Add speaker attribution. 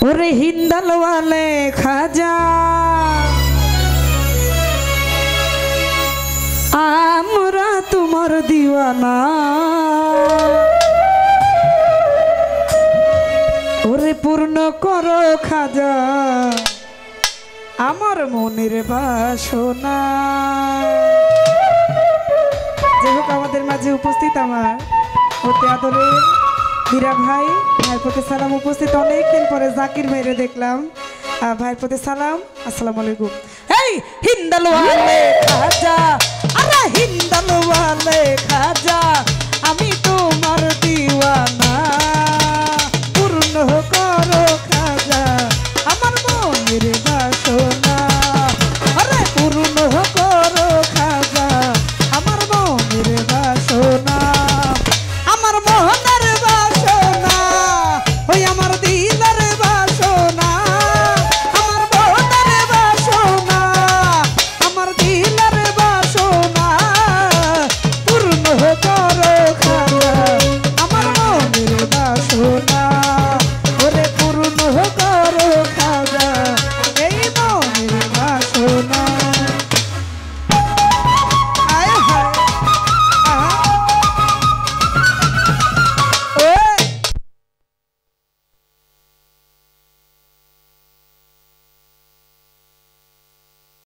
Speaker 1: ওরে হিন্দাল ওয়ালে খাজা আমরা তোমার দিওয়ানা ওরে পূর্ণ করো খাজা আমার মনের বাসনা। যাই হোক আমাদের মাঝে উপস্থিত আমার অতি আদরের হীরা ভাই, ভাইয়ের প্রতি সালাম। উপস্থিত অনেকদিন পরে জাকির ভাইরে দেখলাম, ভাইয়ের প্রতি সালাম, আসসালামু আলাইকুম। এই হিন্দাল ওয়ালে খাজা, আরে হিন্দাল ওয়ালে খাজা